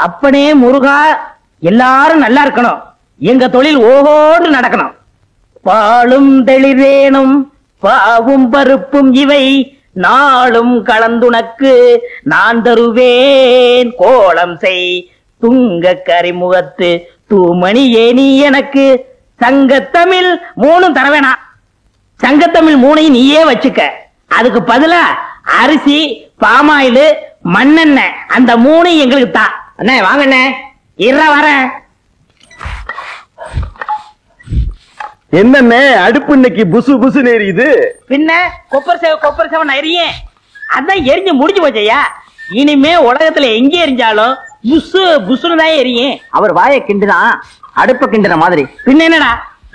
அப்பனே முருகா, எல்லாரும் நல்லா இருக்கணும், எங்க தொழில் ஓஹோடு நடக்கணும். பாலும் தெளிவேனும் பாவும் பருப்பும் இவை நாளும் கலந்துனக்கு நான் தருவேன். கோலம் செய் துங்க கரிமுகத்து தூமணி ஏனி எனக்கு. சங்கத்தமிழ் 3 தரவேணா, சங்கத்தமிழ் 3 நீயே வச்சுக்க. அதுக்கு பதிலா அரிசி, பாமாயில், மண்ணெண்ணெய் அந்த 3 எங்களுக்கு தான். அண்ணே வாங்கண்ணே. இருற வரேன். என்னண்ணே அடுப்பு இன்னைக்கு புசு புசு எரியுது? பின்ன கொப்பர் சேவன் எரியும், அதான் எரிஞ்சு முடிஞ்சு போச்சையா. இனிமே உலகத்துல எங்க எரிஞ்சாலும் புசு புசுன்னு தான் எரியும். அவர் வாயை கிண்டுனா அடுப்ப கிண்டுன மாதிரி. பின்ன என்னடா,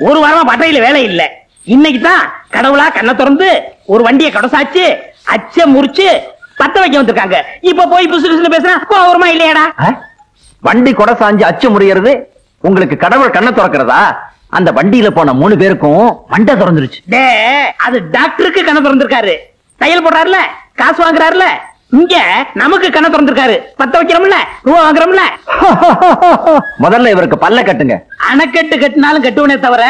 ஒரு வாரமா பட்டையில வேலை இல்ல. இன்னைக்கு தான் கடவுளா கண்ணை திறந்து ஒரு வண்டியை கடசாச்சு அச்ச முறிச்சு பத்த வைக்க வந்திருக்காங்க. இப்ப போய் புசு புசுன்னு பேசுறா கோவமா இல்லையாடா? வண்டி கொடை சாஞ்சு அச்சு முறியறது உங்களுக்கு கடவுள் கண்ணை திறக்கிறதா? அந்த வண்டியில போன 3 பேருக்கும் மண்டை திறந்துருச்சு. அது டாக்டருக்கு கண்ணை திறந்திருக்காரு, தையல் போடுறாருல, காசு வாங்குறாருல. இங்க நமக்கு கண்ணை திறந்திருக்காரு, பத்த வைக்கிறோம்ல, ரூபா வாங்குறோம்ல. முதல்ல இவருக்கு பல்ல கட்டுங்க. அணைக்கட்டு கட்டினாலும் கட்டுவனே தவிர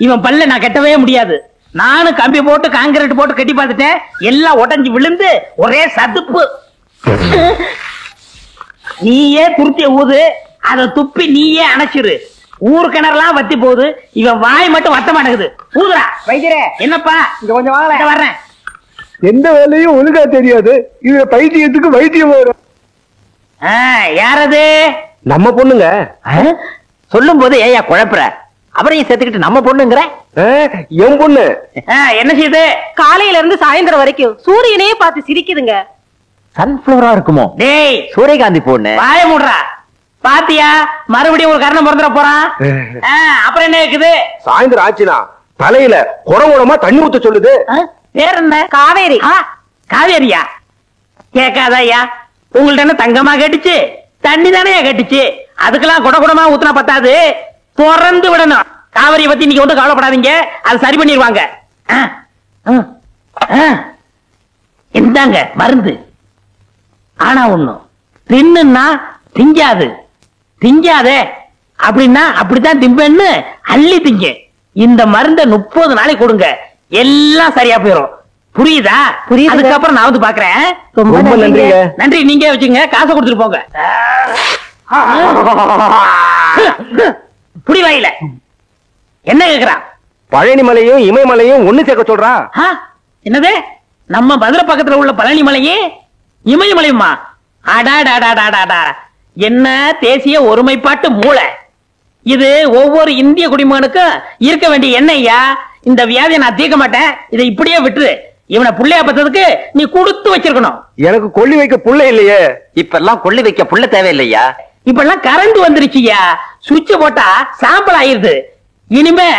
இவன் பல்ல நான் கட்டவே முடியாது. நானும் கம்பி போட்டு காங்கிரீட் போட்டு கட்டி பார்த்துட்டேன், எல்லாம் உடைஞ்சு விழுந்து ஒரே சதுப்பு. நீயே துருத்திய ஊது, அதை துப்பி நீயே அணைச்சிரு. ஊர் கிணறுலாம் வத்தி போகுது, இவன் வாய் மட்டும் வத்த மாட்டேங்குது. ஊதுரா வைத்தியரே. என்னப்பா இங்க கொஞ்சம் வாங்க, வர்றேன். எந்த வேலையும் ஒழுங்கா தெரியாது, இது பைத்தியத்துக்கு வைத்தியம் வரும். யாரது? நம்ம பொண்ணுங்க. சொல்லும் போது ஏயா குழப்புற? அவரையும் சேர்த்துக்கிட்டு நம்ம பொண்ணுங்கிற? என் பொண்ணு. என்ன செய்யுது? காலையில இருந்து சாயந்தரம் வரைக்கும் சூரியனையே பார்த்து சிரிக்குதுங்க. சன்ஃபிளவரா இருக்குமோ? டேய் சூரியகாந்தி பொண்ணு. வாய மூடுறா. பாத்தியா, மறுபடியும் ஒரு கரணம் பிறந்துட போறான். அப்புறம் என்ன இருக்குது? சாயந்தரம் ஆச்சுனா தலையில குடமா தண்ணி ஊத்த சொல்லுது. பேர் என்ன? காவேரி. காவேரியா? கேட்காத ஐயா, உங்கள்ட்ட என்ன தங்கமா கேட்டுச்சு? தண்ணி தானே கேட்டுச்சு. அதுக்கெல்லாம் குடமா ஊத்துனா பத்தாது, திறந்து விடணும். காவிரியை பத்தி நீங்க வந்து கவலைப்படாதீங்க, அது சரி பண்ணிடுவாங்க. இந்தாங்க மருந்து. ஆனா ஒண்ணும், தின்னுன்னா திங்காது. திங்காதே அப்படின்னா அப்படித்தான் திம்பேன்னு அள்ளி திங்க. இந்த மருந்தை 30 நாளைக்கு கொடுங்க, எல்லாம் சரியா போயிடும். புரியுதா? புரியுது. அதுக்கப்புறம் நான் வந்து பாக்குறேன். ரொம்ப நன்றிங்க. நன்றி, நீங்க வச்சுங்க, காசை கொடுத்துட்டு போங்க. புடி வாயில என்ன கேக்குறான்? பழனி மலையும் இமயமலையும் ஒண்ணு சேர்க்க சொல்றான். என்னது? நம்ம மதுரை பக்கத்துல உள்ள பழனி மலையே இமயமலையுமா? அடாடாடாடாடா, என்ன தேசிய ஒருமைப்பாட்டு மூளை இது! ஒவ்வொரு இந்திய குடிமகனுக்கும் இருக்க வேண்டிய எண்ணெய்யா. இந்த வியாதியை நான் தீர்க்க மாட்டேன், இதை இப்படியே விட்டுரு. இவனை புள்ளையா பத்ததுக்கு நீ கொடுத்து வச்சிருக்கணும். எனக்கு கொள்ளி வைக்க புள்ள இல்லையே. இப்ப எல்லாம் கொள்ளி வைக்க புள்ள தேவையில்லையா? இப்ப எல்லாம் கரண்ட் வந்துருச்சுயா, சுவிட்ச் போட்டா சாம்பல் ஆயிருது. இனிமே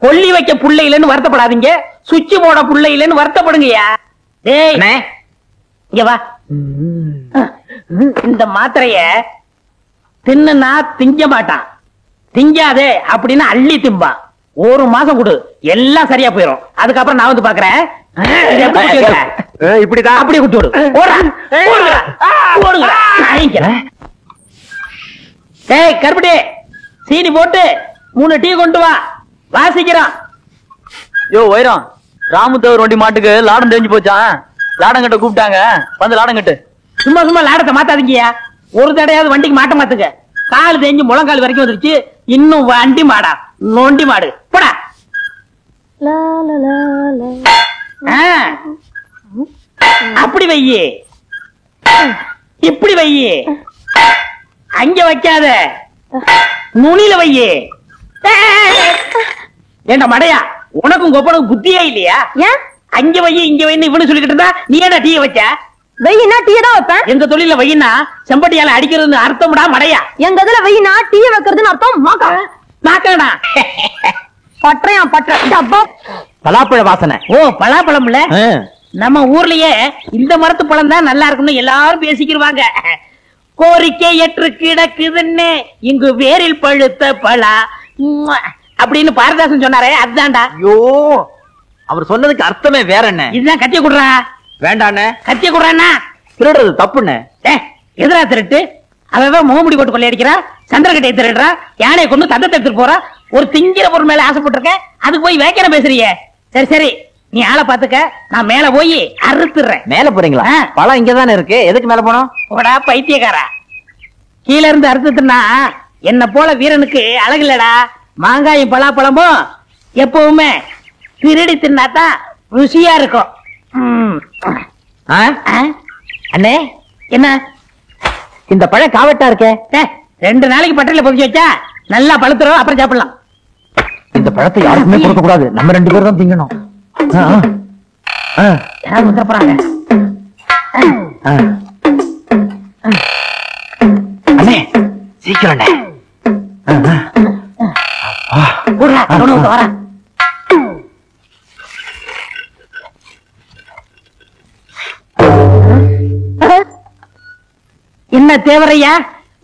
கொல்லி வைக்க புள்ள இல்லைன்னு வருத்தப்படாதீங்க, சுவிட்ச் போட புள்ள இல்லைன்னு வருத்தப்படுங்கய்யா. டேய் இங்க வா. இந்த மாத்திரைய தின்னுனா திங்க மாட்டான், திங்காதே அப்படின்னு அள்ளி திம்பான். 1 மாசம் கொடு, எல்லாம் சரியா போயிடும். அதுக்கப்புறம் நான் வந்து பாக்குறேன். இப்படிதான் அப்படியே குட்டி விடு. டேய் கருப்பட்டி, சீனி போட்டு 3 டீ கொண்டு வா, வாசிக்கிறோம். யோ வைரம், ராமுத்தவர் வண்டி மாட்டுக்கு லாடம் தெரிஞ்சு போச்சான். லாடம் கட்ட கூப்பிட்டாங்க, வந்து லாடம் கட்டு. சும்மா சும்மா லாடத்தை மாத்தாதீங்கயா, ஒரு தடையாவது வண்டிக்கு மாட்ட மாத்துங்க. கால் தேஞ்சு முழங்கால் வரைக்கும் வந்துருச்சு, இன்னும் வண்டி மாடா நொண்டி மாடு போடா. அப்படி வையி, இப்படி வையி, அங்க வைக்காத, நுனியில வையி. ஏண்டா மடையா, உனக்கும் கொப்பனுக்கு புத்தியே இல்லையா? ஏன் அங்க வையி இங்க வைன்னு இவனு சொல்லிக்கிட்டு இருந்தா நீ ஏடா டீ வச்ச? வெயினா டீ தான் வைப்பேன். எங்க தொழில வையினா செம்பட்டியால அடிக்கிறதுன்னு அர்த்தம்டா மடையா. எங்க இதுல வெயினா டீ வைக்கிறதுன்னு அர்த்தம் மாக்கா. மாக்கடா பற்றையா பற்ற டப்பா. பலாப்பழ வாசனை. ஓ பலாப்பழம்ல, நம்ம ஊர்லயே இந்த மரத்து பழம் தான் நல்லா இருக்குன்னு எல்லாரும் பேசிக்கிருவாங்க. கோரிக்கை ஏற்று கிடக்குதுன்னு இங்கு வேரில் பழுத்த பழா அப்படின்னு பாரதாசன் சொன்னாரே, அதுதான்டா. ஐயோ, அவர் சொன்னதுக்கு அர்த்தமே வேற என்ன? இதுதான். கத்திய குடுறா. வேண்டாண்ணே. கத்திய குடுறானா? திருடுறது தப்புண்ணே. எதிரா திருட்டு அவன் முகமுடி போட்டு கொள்ளையடிக்கிறா, சந்திரகட்டையை திருடுறா, யானையை கொண்டு தந்தத்தை எடுத்துட்டு போறா. ஒரு திங்கிற பொருள் மேல ஆசைப்பட்டிருக்கேன், அதுக்கு போய் வேக்கிற பேசுறியே. சரி சரி, நீ ஆளை பாத்துக்க, நான் மேல போய் அறுத்துறேன். மேல போறீங்களா? பழம் இங்கதானே இருக்கு, எதுக்கு மேல போனோம்? போடா பைத்தியக்காரா, கீழ இருந்து அறுத்துனா என்ன போல வீரனுக்கு அழகு இல்லடா. மாங்காயும் பலாப்பழமும் எப்பவுமே திருடி தின்னாதான் ருசியா இருக்கும். அண்ணே, என்ன இந்த பழம் காவட்டா இருக்கே? 2 நாளைக்கு பட்டறையில பொதிச்சு வச்சா நல்லா பழுத்துறோம், அப்புறம் சாப்பிடலாம். இந்த பழத்தை யாருக்குமே கொடுக்க கூடாது, நம்ம 2 பேரும் தான் திங்கணும். யாராவது வந்துட போறாங்க. அண்ணே சீக்கிரம் அண்ணே. வரேன். என்ன தேவரையா,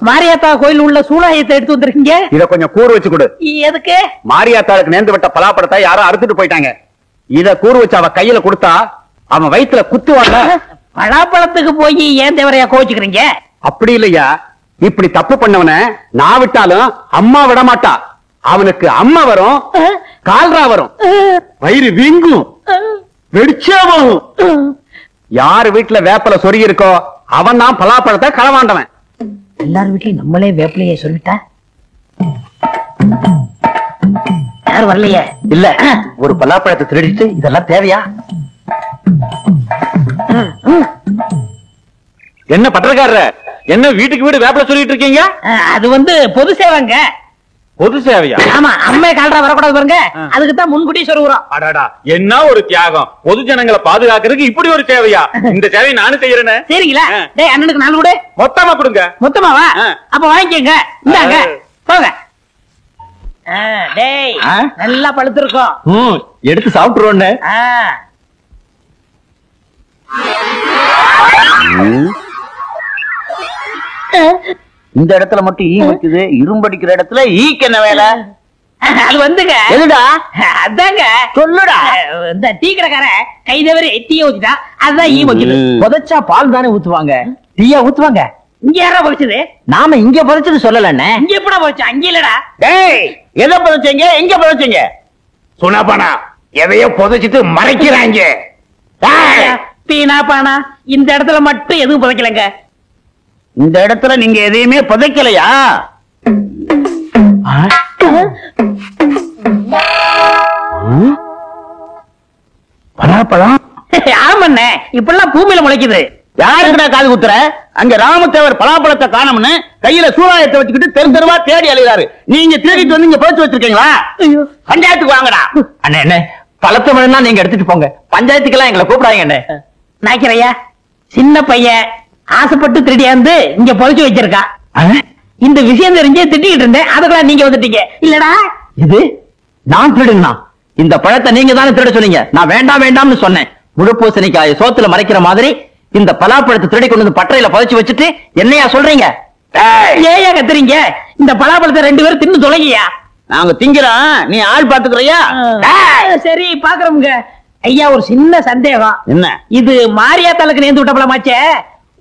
மாரியாத்தா கோயில் உள்ள சூழாயத்தை எடுத்து வந்திருக்கீங்க? இத கொஞ்சம் கூறு வச்சு கொடு. எதுக்கு? மாரியாத்தாளுக்கு நேர்ந்து விட்ட பலாப்பழத்தை யாரோ அறுத்துட்டு போயிட்டாங்க. இத கூறு வச்சு அவ கையில கொடுத்தா அவன் வயித்துல குத்துவாங்க. பலாப்பழத்துக்கு போய் ஏன் தேவரையா கோச்சுக்கிறீங்க? அப்படி இல்லையா, இப்படி தப்பு பண்ணவன நான் விட்டாலும் அம்மா விட மாட்டா. அவனுக்கு அம்மா வரும், கால்ரா வரும், வயிறு வீங்கும், வெடிச்சாவும். யாரு வீட்டுல வேப்பல சொருகி இருக்கோ அவன் தான் பலாப்பழத்தை களவாண்டவன். எல்லாரும் வீட்லயும் நம்மளே வேப்பிலையே சொல்லிட்டா யாரும் வரலையே. இல்ல, ஒரு பலாப்பழத்தை திருடிட்டு இதெல்லாம் தேவையா? என்ன பட்டக்காரர், என்ன வீட்டுக்கு வீடு வேப்பல சொல்லிட்டு இருக்கீங்க? அது பொது சேவைங்க. பொது சேவையா? ஆமா, அம்மே கால்ரா வரக்கூடாது பாருங்க, அதுக்கு தான் முன்கூட்டி சொல்லுறோம். அடாடா, என்ன ஒரு தியாகம்! பொது ஜனங்களை பாதுகாக்கிறதுக்கு இப்படி ஒரு சேவையா? இந்த சேவையை நானும் செய்யறேன். சரிங்களா? டேய், அண்ணனுக்கு 4 கொடு. மொத்தமா கொடுங்க. மொத்தமாவா? அப்ப வாங்கிக்கங்க, இந்தாங்க போங்க. டேய், நல்லா பழுத்திருக்கும், எடுத்து சாப்பிட்டுருவோன்னு. இந்த இடத்துல மட்டும் ஈ வைக்குது, இரும்படிக்கிற இடத்துல ஈக்கு என்ன வேலை? அது வந்துங்க. எதுடா? அதாங்க, சொல்லுடா. இந்த டீ கடைக்கார கை தவறி டீயை ஊத்திட்டா, அதுதான் ஈ வைக்குது. புதைச்சா பால் தானே ஊத்துவாங்க, டீயா ஊத்துவாங்க? இங்க யாரா பொறிச்சது? நாம இங்க புதைச்சது சொல்லலண்ணே. இங்க எப்படா பொறிச்சா? அங்க இல்லடா. டேய், எதை புதைச்சீங்க, எங்க புதைச்சீங்க? சுனாபானா எதையோ புதைச்சிட்டு மறைக்கிறாங்க. பீனா பானா, இந்த இடத்துல மட்டும் எதுவும் புதைக்கலங்க. இந்த இடத்துல நீங்க எதையுமே புதைக்கலையா? பலாப்பழம்? ஆமண்ணே, இப்பெல்லாம் பூமியில முளைக்குது. யாருக்குடா காது குத்துற? அங்க ராமதேவர் பலாப்பழத்தை காணோம்னு கையில சூறாயத்தை வச்சுக்கிட்டு தெரு தெருவா தேடி அலைகிறாரு. நீங்க தேடிட்டு வந்து இங்க புதைச்சு வச்சிருக்கீங்களா? பஞ்சாயத்துக்கு வாங்கடா. அண்ணே, என்ன பழத்தமிழ்னா நீங்க எடுத்துட்டு போங்க, பஞ்சாயத்துக்கெல்லாம் எங்களை கூப்பிடாங்க. அண்ணே நாய்க்கிறையா, சின்ன பையன் ஆசைப்பட்டு திருடியாந்து இங்க பொழைச்சு வச்சிருக்கா. இந்த விஷயம் தெரிஞ்சே திட்டிக்கிட்டு இருந்தேன், அதுக்கெல்லாம் நீங்க வந்துட்டீங்க இல்லடா. இது நான் திருடுனா? இந்த பழத்தை நீங்க தானே திருட சொன்னீங்க, நான் வேண்டாம் வேண்டாம்னு சொன்னேன். முழுப்பூசணிக்காய சோத்துல மறைக்கிற மாதிரி இந்த பலாப்பழத்தை திருடி கொண்டு வந்து பட்டறையில புதைச்சு வச்சுட்டு என்னையா சொல்றீங்க? ஏயா கத்துறீங்க? இந்த பலாப்பழத்தை 2 பேரும் தின்னு தொலைங்கயா. நாங்க திங்கிறோம், நீ ஆள் பாத்துக்கிறியா? சரி பாக்குறோம்ங்க. ஐயா, ஒரு சின்ன சந்தேகம். என்ன? இது மாரியாத்தாளுக்கு நேர்ந்து விட்ட பழமாச்சே,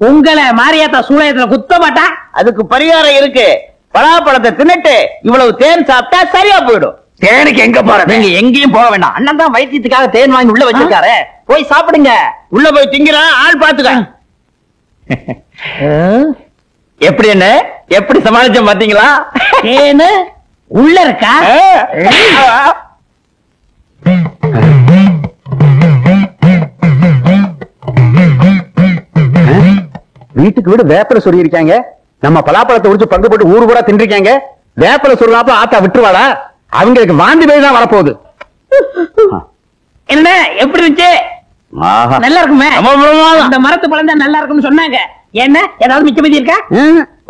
உங்களை மாரியாத்தா சூளையத்துல குத்த மாட்டா? அதுக்கு பரிகாரம் இருக்கு. பலாப்பழத்தை தின்னுட்டு இவ்வளவு தேன் சாப்பிட்டா சரியா போயிடும். தேனுக்கு எங்க போற? நீங்க எங்கேயும் போக வேண்டாம், அண்ணன் தான் வைத்தியத்துக்காக தேன் வாங்கி உள்ள வச்சிருக்காரு, போய் சாப்பிடுங்க. உள்ள போய் திங்கிறான், ஆள் பாத்துக்க. எப்படி என்ன, எப்படி சமாளிச்சோம் பாத்தீங்களா? தேனு உள்ள இருக்கா? வீட்டுக்கு வீடு வேப்பல சொல்லி இருக்காங்க. நம்ம பலாப்பழத்தை உரிச்சு பங்கு போட்டு ஊரு பூரா தின்றிருக்காங்க. வேப்பல சொல்றாப்ப ஆத்தா விட்டுருவாளா? அவங்களுக்கு வாந்தி பேய் தான் வரப்போகுது. என்ன எப்படி இருந்துச்சு? நல்லா இருக்குமே. இந்த மரத்து பழம் தான் நல்லா இருக்கும்னு சொன்னாங்க. என்ன ஏதாவது மிச்ச மீதி இருக்கா?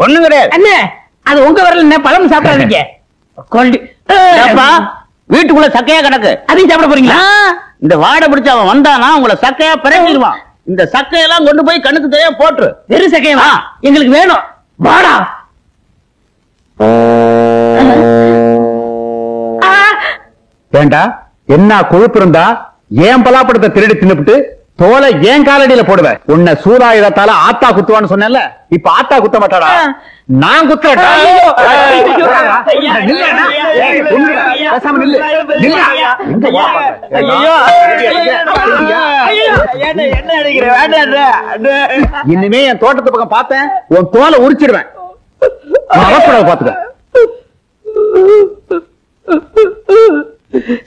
ஒண்ணும் கிடையாது. என்ன அது உங்க வரல, என்ன பழம் சாப்பிடாதீங்க. வீட்டுக்குள்ள சக்கையா கிடக்கு, அதையும் சாப்பிட போறீங்களா? இந்த வாடை பிடிச்ச அவன் வந்தானா உங்களை சக்கையா பிறங்கிடுவான். இந்த சக்கையெல்லாம் கொண்டு போய் கண்ணுக்கு தெரியா போட்டு. வெறும் சக்கையா எங்களுக்கு வேணும், வாடா. வேண்டா, என்ன கொழுப்பு இருந்தா ஏன் பலாப்பழத்தை திருடி தின்னுபிட்டு தோலை ஏன் காலடியில போடுவேன். உன்னை சூதாயுதத்தால ஆத்தா குத்துவான்னு சொன்னேன்ல, இப்ப ஆத்தா குத்த மாட்டாடா, நான் குத்துறேன். இனிமே என் தோட்டத்து பக்கம் பார்த்தேன் உன் தோலை உரிச்சிடுவேன். அவசரம் பாத்துக்க.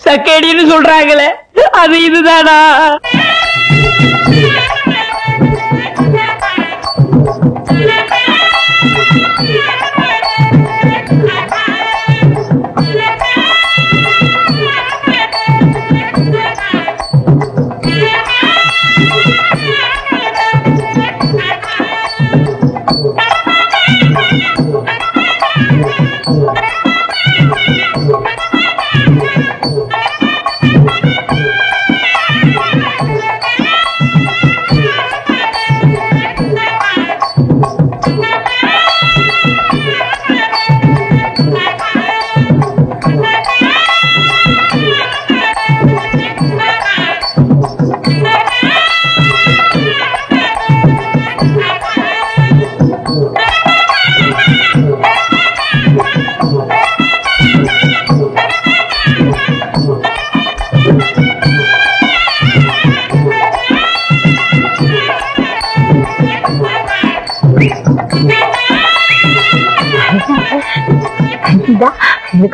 சக்கேடின்னு சொல்றாங்களே, அது இதுதானா?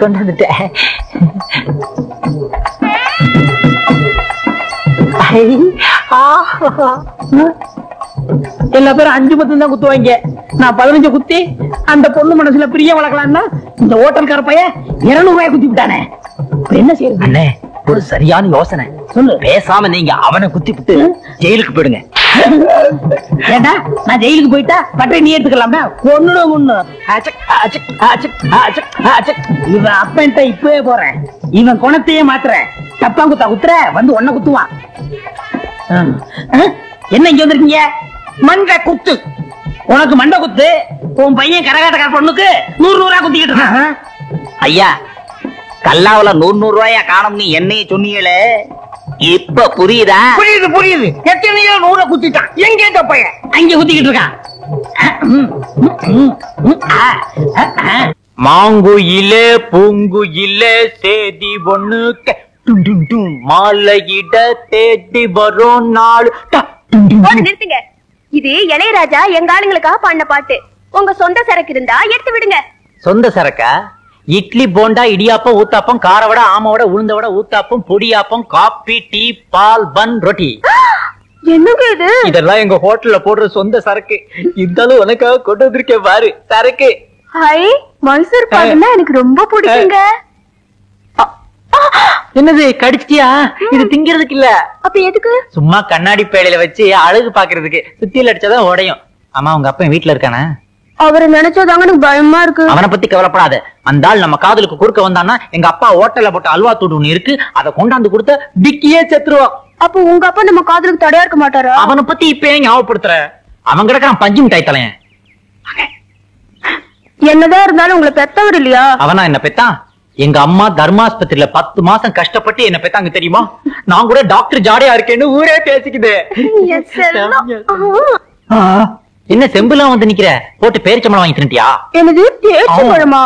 கொண்டு வந்துட்டேன். எல்லா பேரும் 5 10 தான் குத்துவாங்க. நான் 15 குத்தி அந்த பொண்ணு மனசுல பிரிய வளர்க்கலாம்னா இந்த ஹோட்டல் கரப்பைய 200 ரூபாய் குத்தி விட்டானே. என்ன செய்யறது? அண்ணே, ஒரு சரியான யோசனை சொல்லு. பேசாம நீங்க அவனை குத்தி விட்டு ஜெயிலுக்கு போயிடுங்க. ஏண்டா, நான் ஜெயிலுக்கு போயிட்டா பட்டை நீ எடுத்துக்கலாம்டா. ஒண்ணு இவன் அப்பன்ட்ட இப்பவே போறேன். இவன் குணத்தையே மாத்துறேன். தப்பா குத்தா குத்துற வந்து ஒன்ன குத்துவான். என்ன இங்க வந்திருக்கீங்க? மண்டை குத்து. உனக்கு மண்டை குத்து. உன் பையன் கரகாட்டக்கார பொண்ணுக்கு 100 ரூபாய் குத்திக்கிட்டு இருக்கான். ஐயா, கல்லாவுல 100 ரூபாயா காணும் நீ என்னைய சொன்னீங்களே, இப்ப புரியுதா? புரியுது புரியுது. எத்தனையோ 100 குத்திட்டான். எங்க பையன் அங்க குத்திக்கிட்டு இருக்கான். மாங்குயிலே பூங்குயிலே சேதி ஒண்ணு மாலையிட தேடி வரும் நாள். நிறுத்துங்க. இது இளையராஜா எங்க ஆளுங்களுக்காக பாடின பாட்டு. உங்க சொந்த சரக்கு இருந்தா எடுத்து விடுங்க. சொந்த சரக்கா? இட்லி போண்டா இடியாப்பம் ஊத்தாப்பம் காரவடை ஆமவடை உளுந்தவடை ஊத்தாப்பம் பொடியாப்பம் காபி டீ பால் பன் ரொட்டி. என்னங்க இது? இதெல்லாம் எங்க ஹோட்டல்ல போடுற சொந்த சரக்கு. இருந்தாலும் உனக்காக கொண்டு வந்திருக்கேன் பாரு சரக்கு. ஹை, மைசூர் பாக்குன்னா எனக்கு ரொம்ப பிடிக்குங்க. என்னது கடிச்சிட்டியா? இது திங்கிறதுக்கு இல்ல. அப்ப எதுக்கு? சும்மா கண்ணாடி பேழையில வச்சு அழகு பாக்குறதுக்கு. சுத்தியில அடிச்சாதான் உடையும். ஆமா, உங்க அப்பா வீட்டுல இருக்கானே? அவரை நினைச்சதாங்க எனக்கு பயமா இருக்கு. அவனை பத்தி கவலைப்படாத. அந்த ஆள் நம்ம காதலுக்கு குறுக்க வந்தான்னா எங்க அப்பா ஹோட்டல்ல போட்ட அல்வா தூடு ஒண்ணு இருக்கு, அதை கொண்டாந்து கொடுத்த டிக்கியே செத்துருவான். அப்ப உங்க அப்பா நம்ம காதலுக்கு தடையா இருக்க மாட்டாரா? அவனை பத்தி இப்ப ஞாபகப்படுத்துற. அவன் கிடக்கான் பஞ்சு மிட்டாய் தலையன். என்னதான் இருந்தாலும் உங்களை பெத்தவர் இல்லையா? அவனா என்ன பெத்தான்? எங்க அம்மா தர்மாஸ்பத்திரியில 10 மாசம் கஷ்டப்பட்டு என்ன பெத்தாங்க தெரியுமா? நான் கூட டாக்டர் ஜாடையா இருக்கேன்னு ஊரே பேசிக்குது. என்ன செம்புலாம் வந்து நிக்கிற? போட்டு பேரிச்சம்பளம் வாங்கி தின்ட்டியா? என்னது பேரிச்சம்பழமா?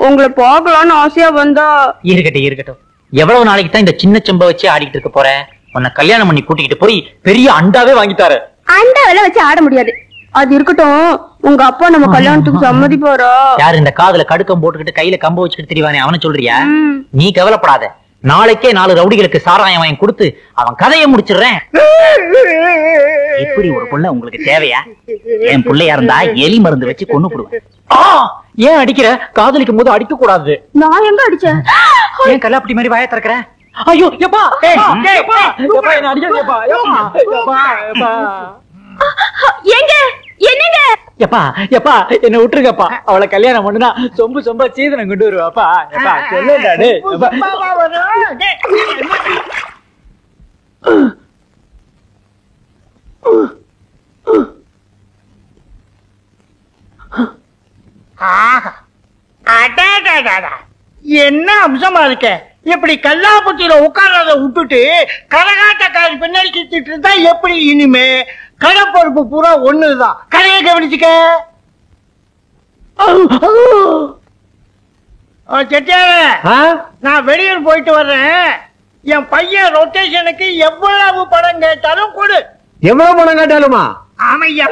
உங்களை பார்க்கலான்னு ஆசையா வந்தா. இருக்கட்டும் இருக்கட்டும். எவ்வளவு நாளைக்கு தான் இந்த சின்ன செம்ப வச்சு ஆடிக்கிட்டு இருக்க போற? உன்னை கல்யாணம் பண்ணி கூட்டிக்கிட்டு போய் பெரிய அண்டாவே வாங்கிட்டாரு. அண்டாவெல்லாம் வச்சு ஆட முடியாது. அது இருக்கட்டும், உங்க அப்பா நம்ம கல்யாணத்துக்கு சம்மதிப்பாரா? யாரு இந்த காதுல கடுக்கம் போட்டுக்கிட்டு கையில கம்ப வச்சுக்கிட்டு தெரியவானே, அவனை சொல்றியா? நீ கவலைப்படாத. நாளைக்கே 4 ரவுடிகளுக்கு சாராயம் வாங்கி கொடுத்து அவன் கதையை முடிச்சிடுறேன். எப்படி ஒரு புள்ள உங்களுக்கு தேவையா? என் பிள்ளையா இருந்தா எலி மருந்து வச்சு கொன்னு போடுவேன். ஏன் அடிக்கிற? காதலிக்கும் போது அடிக்க கூடாது. நான் எங்க அடிச்சேன்? ஏன் கல்லாப்பட்டி மாதிரி வாய திறக்கிற? ஐயோ எப்பா என்ன அடிக்காதேப்பா. எங்க என்னங்க? எப்பா எப்பா என்ன விட்டுருக்கப்பா. அவளை கல்யாணம் பண்ணுனா சொம்பு சொம்பா சீதனம் கொண்டு வருவாப்பா. எப்பா சொல்லுடாடே. என்ன அம்சமா இருக்க? இப்படி கல்லாப்பட்டியில உட்கார்றத விட்டுட்டு கரகாட்டக்காரி பின்னாடி சுத்திட்டு இருந்தா எப்படி? இனிமே கடை பொறுப்பு பூரா ஒண்ணுதான். கடையை கவனிச்சுக்க. செட்டியார, நான் வெளியூர் போயிட்டு வர்றேன். என் பையன் ரொட்டேஷனுக்கு எவ்வளவு பணம் கேட்டாலும் கொடு. எவ்வளவு பணம் கேட்டாலுமா? ஆமையா.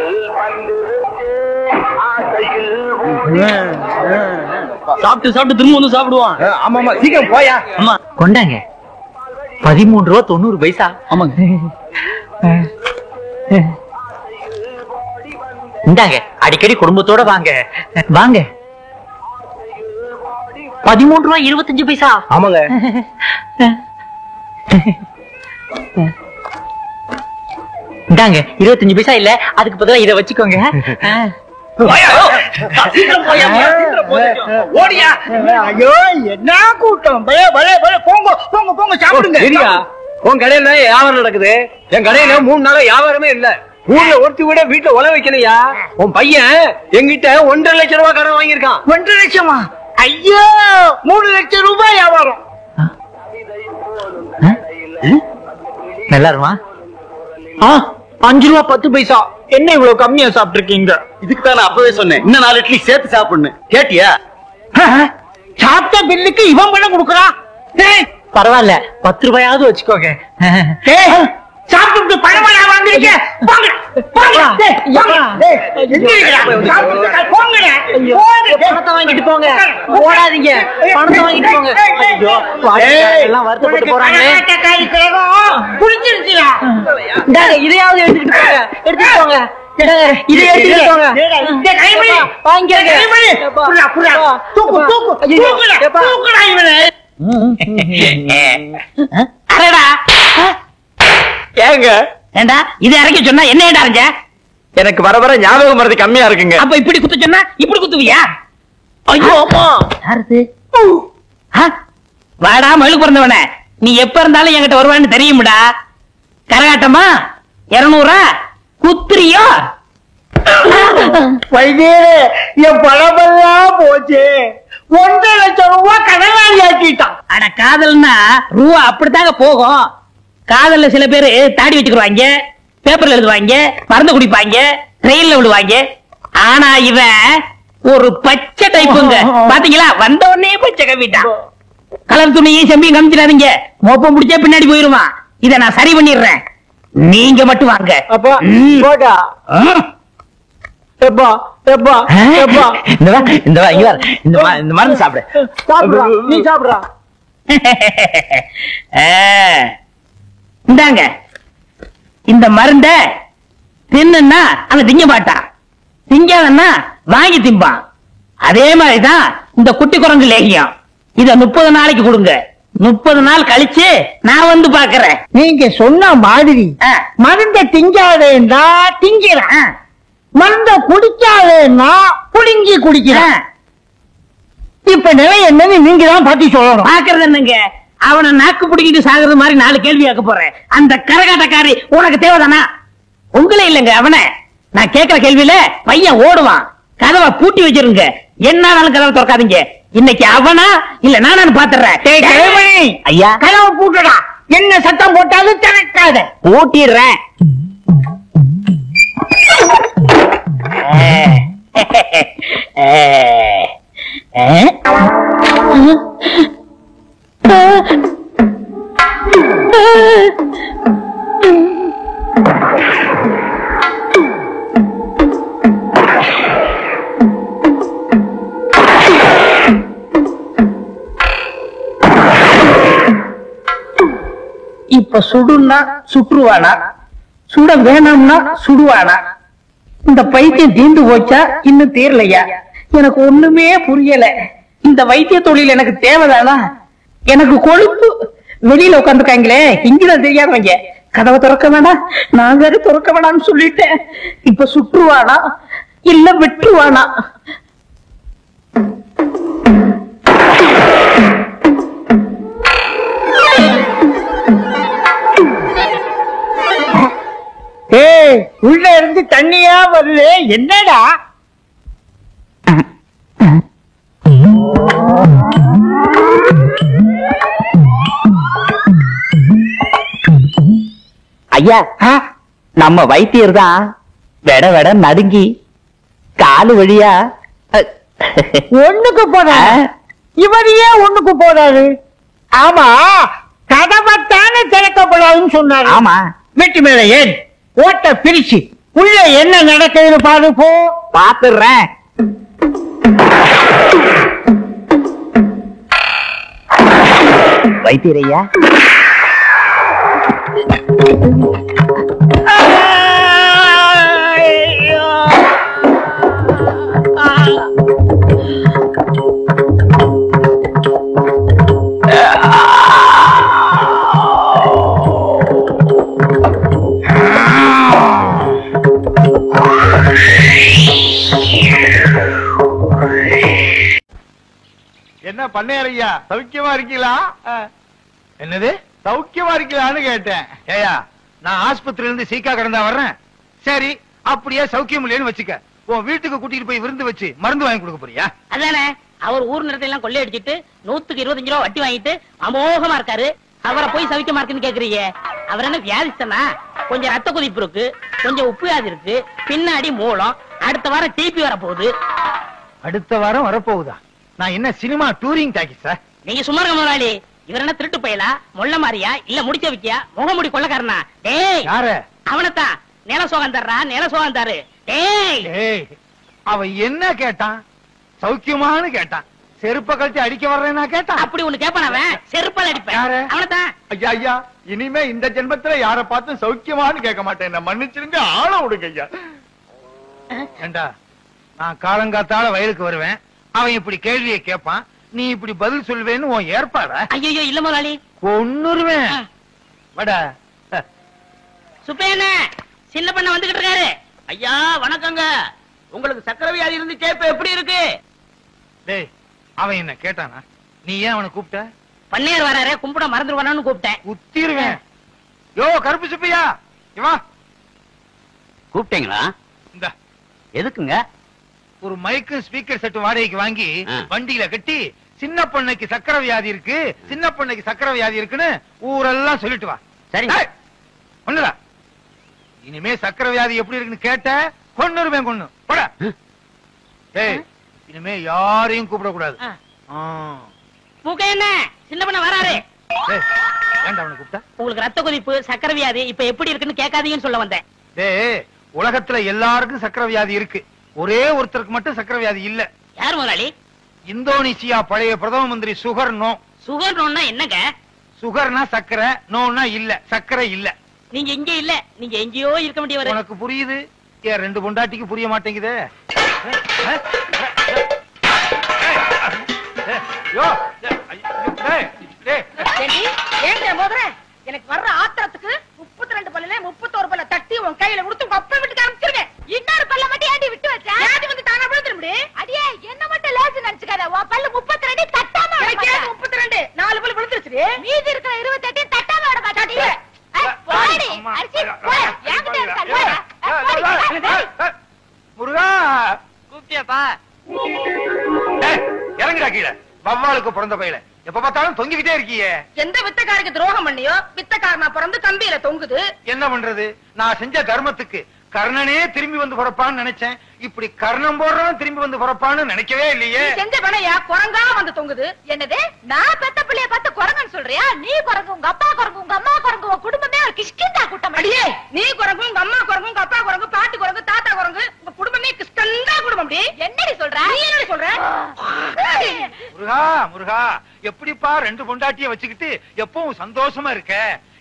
சாப்பிட்டு சாப்பிட்டு திரும்ப வந்து சாப்பிடுவான். ஆமாமா, சீக்கிரம் போயா. அம்மா கொண்டாங்க 13 ரூபா 90 பைசா. ஆமாங்க. இந்தாங்க, அடிக்கடி குடும்பத்தோட வாங்க வாங்க. 13 ரூபா 25 பைசா. ஆமாங்க. இந்தாங்க 25 பைசா இல்ல, அதுக்கு பதிலா இதை வச்சுக்கோங்க. ஓடியா. ஐயோ, என்ன கூட்டம். போங்க போங்க போங்க, சாப்பிடுங்க. சரியா, உன் கடையில வியாபாரம் நடக்குது, என் கடையில 3 நாளா வியாபாரமே இல்ல. ஊர்ல ஒருத்தி கூட வீட்டுல உழ வைக்கலையா? உன் பையன் எங்கிட்ட 1.5 லட்சம் ரூபாய் கடன் வாங்கியிருக்கான். 1.5 லட்சமா? ஐயோ, 3 லட்சம் ரூபாய் வியாபாரம். நல்லா இருமா? 5 ரூபா 10 பைசா. என்ன இவ்வளவு கம்மியா சாப்பிட்டு இருக்கீங்க? இதுக்கு தான் நான் அப்பவே சொன்னேன், இன்னும் 4 இட்லி சேர்த்து சாப்பிடணும். கேட்டியா? சாப்பிட்ட பில்லுக்கு இவன் பணம் கொடுக்கறான். பரவாயில்ல, 10 ரூபாயாவது வச்சுக்கோங்க. சாப்பிட்டு பணமா வாங்கிருக்க. போங்க போங்க. பணத்தை வாங்கிட்டு போங்க, ஓடாதீங்க. பணத்தை வாங்கிட்டு போங்க. ஐயோ, எல்லாம் வருத்தப்பட்டு போறாங்களே. புரிஞ்சிருச்சியா? இதையாவது எடுத்துக்கிட்டு போங்க, எடுத்துட்டு போங்க. இதை எடுத்துக்கிட்டு போங்க. ஏங்க ஏண்டா இதை இறக்கி சொன்னா என்ன ஏடாருங்க? எனக்கு வர வர ஞாபகம் மறதி கம்மியா இருக்குங்க. அப்ப இப்படி குத்த சொன்னா இப்படி குத்துவியா? ஐயோ அம்மா, யாரு? வாடா மழுக்கு பிறந்தவனே, நீ எப்ப இருந்தாலும் என்கிட்ட வருவான்னு தெரியும்டா. கரகாட்டமா 200 குத்துறியோ? வைத்தியரே, என் பணமெல்லாம் போச்சு. 1.5 லட்சம் ரூபாய் கடனாளி ஆக்கிட்டான். அட, காதல்னா ரூபா அப்படித்தாங்க போகும். காதல்ல சில பேரு தாடி வச்சுக்குவாங்க, பேப்பர்ல எழுதுவாங்க, மருந்து குடிப்பாங்க, ட்ரெயின்ல விடுவாங்க. ஆனா இவன் ஒரு பச்சை டைப்புங்க. பாத்தீங்களா, வந்த உடனே பச்சை கவிட்டான். கலர் துணியும் செம்பியும் கமிச்சிடாதீங்க, மோப்பம் முடிச்சா பின்னாடி போயிருவான். இத நான் சரி பண்ணிடுறேன், நீங்க மட்டும் வாங்க. அப்பா போடா. எப்பா எப்பா எப்பா, இந்த மருந்து சாப்பிடு. சாப்பிடுறா, நீ சாப்பிடுறா. இந்தாங்க, இந்த மருந்த தின்னுன்னா அவன் திங்க மாட்டான், திங்காதன்னா வாங்கி திம்பான். அதே மாதிரிதான் இந்த குட்டி குரங்கு லேகியம். இத 30 நாளைக்கு கொடுங்க. 30 நாள் கழிச்சு நான் வந்து பாக்குறேன். நீங்க சொன்ன மாதிரி மருந்த திங்காதேன்னா திங்கிறான், மருந்த குடிக்காதேன்னா புடுங்கி குடிக்கிறான். இப்ப நிலை என்னன்னு நீங்க தான் பத்தி சொல்லணும். பாக்குறது என்னங்க, அவனை நாக்கு பிடிக்கிட்டு சாகுறது மாதிரி 4 கேள்வி ஆக்க போறேன். அந்த கரகாட்டக்காரி உனக்கு தேவைதானா? உங்களே இல்லங்க, அவனை. நான் கேட்கிற கேள்வியில பையன் ஓடுவான். கதவை பூட்டி வச்சிருங்க, என்னாலும் கதவை திறக்காதீங்க. இன்னைக்கு அவனா இல்ல நானு பாத்துறேன். ஐயா, கதவை பூட்டடா. என்ன சத்தம் போட்டாலும் திறக்காத. பூட்டிடுறேன். இப்ப சுடுன்னா சுற்றுவானா, சுட வேணாம்னா சுடுவானா? இந்த பைத்தியம் தீர்ந்து போச்சா இன்னும் தீரலையா? எனக்கு ஒண்ணுமே புரியல. இந்த வைத்திய தொழில் எனக்கு தேவைதானா? எனக்கு கொழுப்பு. வெளியில உட்காந்துருக்காங்களே, இங்கதான் தெரியாதவங்க. கதவை திறக்க வேணாம், நான் வேற திறக்க வேணாம்னு சொல்லிட்டேன். இப்ப சுற்றுவானா இல்ல வெட்டுவானா? ஏய், உள்ள இருந்து தண்ணியா வருது, என்னடா? ஐயா நம்ம வைத்தியர் தான் வெட வெட நடுங்கி காலு வழியா ஒண்ணுக்கு போறாரு. இவர் ஏன் ஒண்ணுக்கு போறாரு? ஆமா, கதவைத்தானே திறக்கப்படாதுன்னு சொன்னாரு. ஆமா, மெட்டி மேல ஏன் ஓட்ட பிரிச்சு உள்ள என்ன நடக்குதுன்னு பாரு போ. பாத்துறேன். வைத்தியரையா, என்ன பண்ணையா சௌக்கியமா இருக்கீங்களா? என்னது சௌக்கியமா இருக்கீங்களான்னு கேட்டேன். ஏயா, நான் ஆஸ்பத்திரியில இருந்து சீக்கா கடந்தா வர்றேன். சரி, அப்படியே சௌக்கியம் இல்லைன்னு வச்சுக்க, உன் வீட்டுக்கு கூட்டிட்டு போய் விருந்து வச்சு மருந்து வாங்கி கொடுக்க போறியா? அதானே, அவர் ஊர் நிலத்தை எல்லாம் கொள்ளையடிச்சிட்டு 125 ரூபா வட்டி வாங்கிட்டு அமோகமா இருக்காரு. அவரை போய் சவிக்கமா இருக்குன்னு கேக்குறீங்க. அவர் என்ன வியாதிஸ்தனா? கொஞ்சம் ரத்த கொதிப்பு இருக்கு, கொஞ்சம் உப்பு வியாதி இருக்கு, பின்னாடி மூலம். அடுத்த வாரம் டிபி வர போகுது. அடுத்த வாரம் வரப்போகுதா? நான் என்ன சினிமா டூரிங் டாக்கிஸா? நீங்க சும்மா இருக்க முதலாளி. இவர் என்ன திருட்டு பயலா, மொள்ள மாறியா, இல்ல முடிச்ச வைக்கியா, முகமுடி கொள்ளக்காரனா? டேய், யாரு? அவனத்தான். நில சோகம் தர்றா, நில சோகம் தரு. டேய், ஏய், அவன் என்ன கேட்டான்? சௌக்கியமானு கேட்டான். செருப்ப கழிச்சு அடிக்க வர்றேன்னா கேட்டான். அப்படி ஒண்ணு கேப்பான் அவன். செருப்பால் அடிப்பேன். யாரு? அவனத்தான். ஐயா ஐயா, இனிமே இந்த ஜென்மத்துல யார பார்த்து சௌக்கியமானு கேட்க மாட்டேன். என்ன மன்னிச்சிருங்க, ஆள விடுங்க ஐயா. ஏண்டா, நான் காலங்காத்தால வயலுக்கு வருவேன், அவன் இப்படி கேள்வியை கேட்பான், நீ இப்படி பதில் சொல்வேன்னு உன் ஏற்பாடா? ஐயோ இல்ல முதலாளி, கொன்னுருவேன். வடா சுப்பையண்ண சின்ன பண்ண வந்துகிட்டு இருக்காரு. ஐயா வணக்கங்க. உங்களுக்கு சக்கரை வியாதி இருந்துச்சே, இப்ப எப்படி இருக்கு? டேய், அவன் என்ன கேட்டானா? நீ ஏன் அவனை கூப்பிட்ட? பண்ணையார் வராரு, கும்பிட மறந்துடுவானு கூப்பிட்டேன். குத்திருவேன். யோ கருப்பு சுப்பையா, இவா கூப்பிட்டீங்களா? இந்த எதுக்குங்க? ஒரு மைக்கு ஸ்பீக்கர் செட் வாடகைக்கு வாங்கி வண்டியில கட்டி, சின்ன பொண்ணுக்கு சக்கரை வியாதி இருக்கு, சின்ன பொண்ணுக்கு சக்கரை வியாதி இருக்குன்னு ஊரெல்லாம் சொல்லிட்டு வா. சரி. ஒண்ணுதா, இனிமே சக்கரை வியாதி எப்படி இருக்குன்னு கேட்ட கொன்னுருவேன். கொன்னு போட. ஏய், இனிமே யாரையும் கூப்பிட கூடாது. என்ன சின்ன பண்ண வராரு. ஏன்டா அவனை கூப்பிட்ட? உங்களுக்கு ரத்த கொதிப்பு, சக்கரை வியாதி இப்ப எப்படி இருக்குன்னு கேட்காதீங்கன்னு சொல்ல வந்தேன். டேய், உலகத்துல எல்லாருக்கும் சக்கரை வியாதி இருக்கு, ஒரே ஒருத்தருக்கு மட்டும் சக்கரை வியாதி இல்ல. யார் முதலாளி? இந்தோனேசியா பழைய பிரதம மந்திரி சுகர் நோ. சுகர் நோன்னா என்னங்க? சுகர்னா சக்கரை, நோன்னா இல்ல, சக்கரை இல்ல. நீங்க இங்க இல்ல, நீங்க எங்கேயோ இருக்க வேண்டியவர். உனக்கு புரியுது, ஏன் ரெண்டு பொண்டாட்டிக்கு புரிய மாட்டேங்குதே? எனக்கு வர்ற ஆத்திரத்துக்கு 32 பல்லுல 31 பல்ல தட்டி உன் கையில கொடுத்து உங்க அப்பா வீட்டுக்கு அனுப்பிச்சிருக்கேன். இன்னொரு பல்ல மட்டும் ஏண்டி விட்டு வச்சா? ஏண்டி வந்து தானா விழுந்துரும்டி? அடியே, என்ன மட்டும் லேசு நினைச்சுக்காத. உன் பல்லு 32 தட்டாம விட மாட்டேன். 32 4 பல்லு விழுந்துருச்சு. மீதி இருக்கிற 28 தட்டாம விட மாட்டேன். போடி அரிசி போய் என்கிட்ட இருக்க. முருகா, கூப்பிட்டியாப்பா? இறங்குடா கீழே. வவ்வாலுக்கு பிறந்த பையல எப்ப பார்த்தாலும் தொங்கிக்கிட்டே இருக்கியே. எந்த வித்தக்காரருக்கு துரோகம் பண்ணியோ, வித்தக்காரனா பிறந்து கம்பியில தொங்குது. என்ன பண்றது? நான் செஞ்ச தர்மத்துக்கு கர்ணனே திரும்பி வந்து பிறப்பான்னு நினைச்சேன். இப்படி கர்ணம் போடுறவன் திரும்பி வந்து பிறப்பான்னு நினைக்கவே இல்லையே. செஞ்ச பணையா குரங்கா வந்து தொங்குது. என்னது, நான் பெத்த பிள்ளைய பார்த்து குரங்குன்னு சொல்றியா? நீ குரங்கு, உங்க அப்பா குரங்கு, உங்க அம்மா குரங்கு, உங்க குடும்பமே ஒரு கிஷ்கிந்தா கூட்டம். அடியே, நீ குரங்கு, உங்க அம்மா குரங்கு, உங்க அப்பா குரங்கு, பாட்டி குரங்கு, தாத்தா குரங்கு, உங்க குடும்பமே கிஷ்கந்தா குடும்பம். என்னடி சொல்ற? நீ என்னடி சொல்ற? முருகா முருகா, எப்படிப்பா ரெண்டு பொண்டாட்டிய வச்சுக்கிட்டு எப்பவும் சந்தோஷமா இருக்க?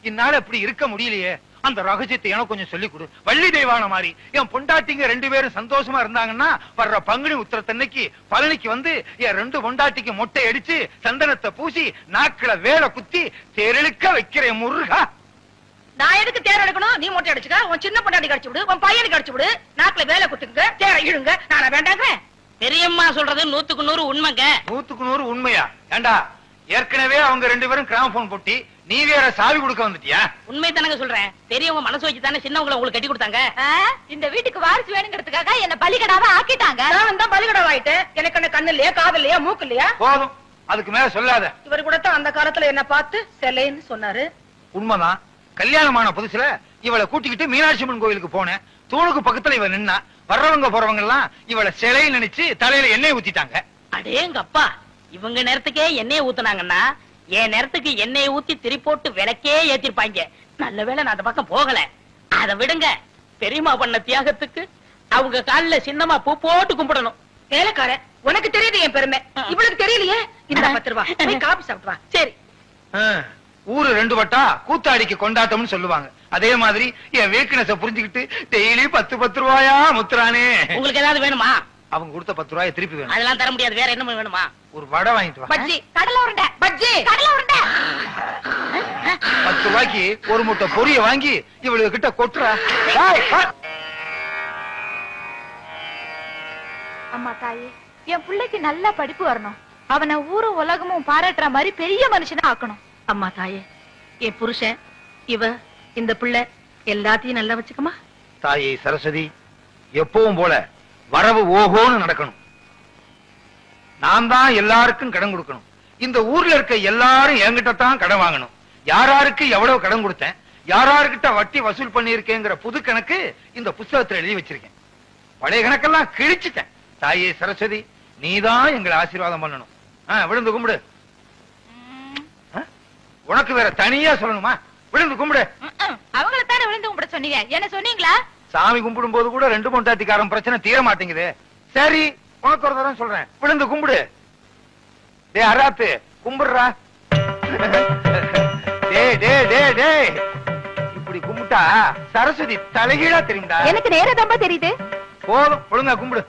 இந்நாள் எப்படி இருக்க முடியலையே. அந்த ரகசியத்தை எனக்கு கொஞ்சம் சொல்லிக் கொடு. வள்ளி தெய்வான மாதிரி என் பொண்டாட்டிங்க ரெண்டு பேரும் சந்தோஷமா இருந்தாங்கன்னா வர்ற பங்குனி உத்திரத்தன்னைக்கு பழனிக்கு வந்து என் ரெண்டு பொண்டாட்டிக்கு மொட்டை அடிச்சு சந்தனத்தை பூசி நாக்குல வேலை குத்தி தேரெழுக்க வைக்கிறேன் முருகா. நான் எதுக்கு தேர் எடுக்கணும்? நீ மொட்டை அடிச்சுக்க, உன் சின்ன பொண்டாட்டி கடிச்சு விடு, உன் பையனுக்கு அடிச்சு விடு, நாக்குல வேலை குத்துங்க, தேர இழுங்க. நானா வேண்டாங்க? பெரியம்மா சொல்றது 100க்கு 100 உண்மைங்க. 100க்கு 100 உண்மையா? ஏண்டா, ஏற்கனவே அவங்க ரெண்டு பேரும் கிராமபோன் போட்டி, நீ வேற சாவி கொடுக்க வந்துட்டியா? உண்மை தானங்க சொல்றேன். பெரியவங்க மனசு வச்சு தானே சின்னவங்களை உங்களுக்கு கட்டி கொடுத்தாங்க. இந்த வீட்டுக்கு வாரிசு வேணுங்கிறதுக்காக என்ன பலிகடாவா ஆக்கிட்டாங்க. நான் தான் பலிகடாவா ஆயிட்டேன். எனக்கு என்ன கண்ணு இல்லையா, காது இல்லையா, மூக்கு இல்லையா? போதும், அதுக்கு மேல சொல்லாத. இவர் கூட தான் அந்த காலத்துல என்ன பார்த்து செல்லைன்னு சொன்னாரு. உண்மைதான். கல்யாணமான புதுசுல இவளை கூட்டிக்கிட்டு மீனாட்சி அம்மன் கோயிலுக்கு போனேன். தூணுக்கு பக்கத்துல இவ நின்னா. வர்றவங்க போறவங்க எல்லாம் இவளை சிலையை நினைச்சு தலையில எண்ணெய் ஊத்திட்டாங்க. அடேங்கப்பா, இவங்க நேரத்துக்கே எண்ணெய் ஊத்துனாங்கன்னா என் நேரத்துக்கு எண்ணெய் ஊத்தி திரி போட்டு விளக்கே ஏத்திருப்பாங்க. நல்ல வேளை நான் அந்த பக்கம் போகல. அத விடுங்க, பெரியம்மா பண்ண தியாகத்துக்கு அவங்க காலில சின்னமா பூ போட்டு கும்பிடணும். வேலைக்கார, உனக்கு தெரியுது என் பெருமை, இவளுக்கு தெரியலையே. இந்த 10 ரூபா போய் காபி சாப்பிட்டு வா. சரி. ஊரு 2 வட்டா கூத்தாடிக்கு கொண்டாட்டம்னு சொல்லுவாங்க. அதே மாதிரி என் வீக்னஸ புரிஞ்சுக்கிட்டு டெய்லி 10 ரூபாயா முத்துறானே. உங்களுக்கு ஏதாவது வேணுமா? அவங்க கொடுத்த 10 ரூபாயை திருப்பி வேணும். அதெல்லாம் தர முடியாது. வேற என்ன வேணுமா? ஒரு வடை வாங்கிட்டு வா. பஜ்ஜி, கடலை உருண்டை, பஜ்ஜி, கடலை உருண்டை. 10 ரூபாய்க்கு ஒரு முட்டை பொரிய வாங்கி இவளுக்கு கிட்ட கொட்டுறா. அம்மா தாயே, என் பிள்ளைக்கு நல்ல படிப்பு வரணும். அவனை ஊரும் உலகமும் பாராட்டுற மாதிரி பெரிய மனுஷனா ஆக்கணும். அம்மா தாயே, என் புருஷன், இவ, இந்த பிள்ளை எல்லாத்தையும் நல்லா வச்சுக்கமா. தாயே சரஸ்வதி, எப்பவும் போல வரவு ஓஹோன்னு நடக்கணும். நான் தான் எல்லாருக்கும் கடன் கொடுக்கணும். இந்த ஊர்ல இருக்க எல்லாரும் என்கிட்ட தான் கடன் வாங்கணும். யாராருக்கு எவ்வளவு கடன் கொடுத்தேன், யாராருக்கிட்ட வட்டி வசூல் பண்ணி இருக்கேங்கிற புது கணக்கு இந்த புத்தகத்துல எழுதி வச்சிருக்கேன். பழைய கணக்கெல்லாம் கிழிச்சிட்டேன். தாயே சரஸ்வதி, நீதான் எங்களை ஆசீர்வாதம் பண்ணணும். விழுந்து கும்பிடு. உனக்கு வேற தனியா சொல்லணுமா? விழுந்து கும்பிடு. அவங்கள தானே விழுந்து கும்பிட சொன்னீங்க, என்ன சொன்னீங்களா? சாமி கும்பிடும் போது கூட 2 பொண்டாட்டிக்காரன் பிரச்சனை தீர மாட்டேங்குது. சரி, உனக்கு ஒரு தரம் சொல்றேன், விழுந்து கும்பிடு. டே அராத்து, கும்பிடுறா. டே டே டே டே, இப்படி கும்பிட்டா சரஸ்வதி தலைகீழா தெரியும்டா. எனக்கு நேரா தெரியுது. போதும், ஒழுங்கா கும்பிடு.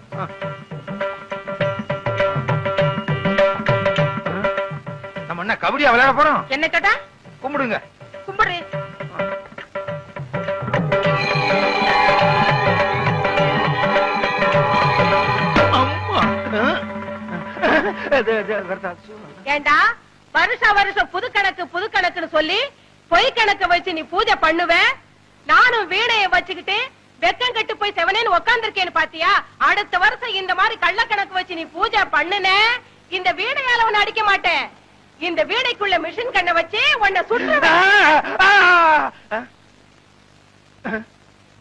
நம்ம என்ன கபடியா விளையாட போறோம்? என்ன கேட்டா? கும்பிடுங்க. கும்பிடு. ஏண்டா, வருஷம் புது கணக்குன்னு சொல்லி பொய் கணக்கு வச்சு நீ பூஜை பண்ணுவ. நானும் வீணைய வச்சுக்கிட்டு வெக்கம் கட்டு போய் செவனேன்னு உட்கார்ந்துருக்கேன்னு பாத்தியா? அடுத்த வருஷம் இந்த மாதிரி கள்ள கணக்கு வச்சு நீ பூஜை பண்ணுன, இந்த வீணையால உன்னை அடிக்க மாட்டேன். இந்த வீணைக்குள்ள மிஷின் கண்ணை வச்சு உன்னை சுற்றுவேன்.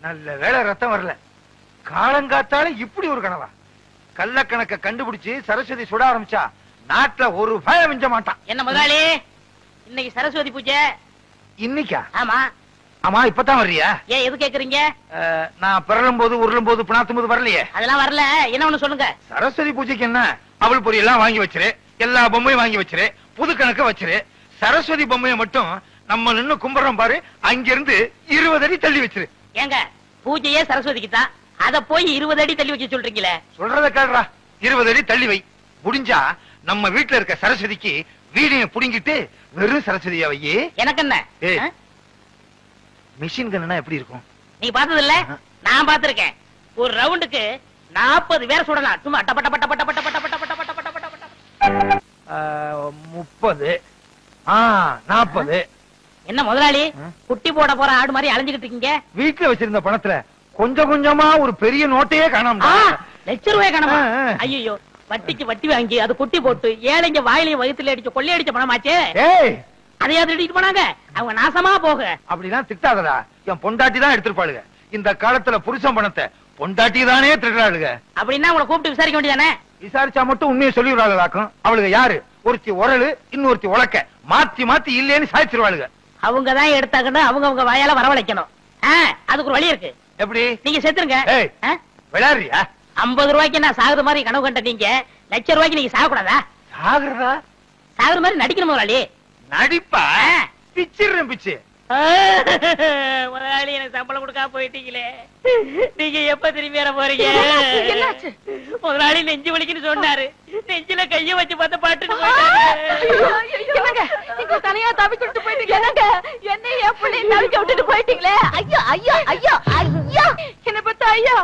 நல்ல வேளை ரத்தம் வரல. காலங்காத்தால இப்படி ஒரு கனவா? கள்ள கணக்க கண்டுபிடிச்சு சரஸ்வதி சுட ஆரம்பிச்சா நாட்டுல ஒரு பயம் மிஞ்ச மாட்டான். என்ன முதலாளி, இன்னைக்கு சரஸ்வதி பூஜை? இன்னைக்கா? ஆமா. ஆமா, இப்பதான் வர்றியா? ஏன் எது கேக்குறீங்க? நான் பிறலும் போது உருளும் போது பிணாத்தும் போது வரலையே. அதெல்லாம் வரல. என்ன ஒண்ணு சொல்லுங்க. சரஸ்வதி பூஜைக்கு என்ன, அவள் பொரி எல்லாம் வாங்கி வச்சிரு, எல்லா பொம்மையும் வாங்கி வச்சிரு, புது கணக்க வச்சிரு. சரஸ்வதி பொம்மையை மட்டும் நம்ம நின்னு கும்பிடுறோம் பாரு, அங்கிருந்து 20 அடி தள்ளி வச்சிரு. ஏங்க, பூஜையே சரஸ்வதிக்கு தான், அத போய் 20 அடி தள்ளி வச்சு சொல்றீங்களே. சொல்றத கேடுறா. 20 அடி தள்ளி வை. முடிஞ்சா நம்ம வீட்டுல இருக்க சரஸ்வதிக்கு வீடிய புடிங்கிட்டு வெறும் சரஸ்வதியா வையே. எனக்கு என்ன? மிஷின் கன்னா எப்படி இருக்கும்? நீ பார்த்தது இல்ல? நான் பார்த்திருக்கேன். ஒரு ரவுண்டுக்கு 40 பேர் சுடலாம். சும்மா டப்ப டப்ப டப்ப டப்ப டப்ப டப்ப டப்ப டப்ப டப்ப டப்ப டப்ப. 30 40. என்ன முதலாளி, குட்டி போட போற ஆடு மாதிரி அலைஞ்சுகிட்டு இருக்கீங்க? வீட்டுல வச்சிருந்த பணத்துல கொஞ்சம் கொஞ்சமா ஒரு பெரிய நோட்டையே காணாம. ₹1,00,000 காணாம? ஐயோ, வட்டிக்கு வட்டி வாங்கி அது குட்டி போட்டு ஏழைங்க வாயிலையும் வயிற்றுல அடிச்சு கொள்ளையடிச்ச பணமாச்சே. அதையாவது எடுத்துட்டு போனாங்க. அவங்க நாசமா போக. அப்படிலாம் திட்டாதடா. என் பொண்டாட்டி தான் எடுத்துருப்பாளுங்க. இந்த காலத்துல புருஷன் பணத்தை பொண்டாட்டி தானே திருடுறாளுங்க. அப்படின்னா உங்களை கூப்பிட்டு விசாரிக்க வேண்டியதானே? விசாரிச்சா மட்டும் உண்மையை சொல்லிடுறாங்களாக்கும். அவளுக்கு யாரு? ஒருத்தி உரலு, இன்னொருத்தி உலக்க. மாத்தி மாத்தி இல்லேன்னு சாய்ச்சிருவாளுங்க. அவங்க தான் எடுத்தாங்கன்னு அவங்க வாயால வரவழைக்கணும். அதுக்கு ஒரு வழி இருக்கு. எப்படி? நீங்க செத்துருங்க. விளையாடுறியா? 50 ரூபாய்க்கு நான் சாகுற மாதிரி கனவு கண்ட நீங்க ₹1,00,000 நீங்க சாகக்கூடாதா? சாகுறதா? சாகுற மாதிரி நடிக்கணும் முதலாளி. நடிப்பா? பிச்சிடுறேன் பிச்சு. முதலாளி, எனக்கு சம்பளம் கொடுக்காம போயிட்டீங்களே, நீங்க எப்ப திரும்பி வர போறீங்க? முதலாளி நெஞ்சு வலிக்குன்னு சொன்னாரு. நெஞ்சில கைய வச்சு பார்த்த பாட்டு தனியா தவிக்கிட்டு போயிட்டீங்க. என்ன என் பிள்ளை தவிக்க விட்டுட்டு போயிட்டீங்களே. ஐயோ ஐயோ ஐயோ ஐயோ, என்ன பார்த்தா ஐயோ.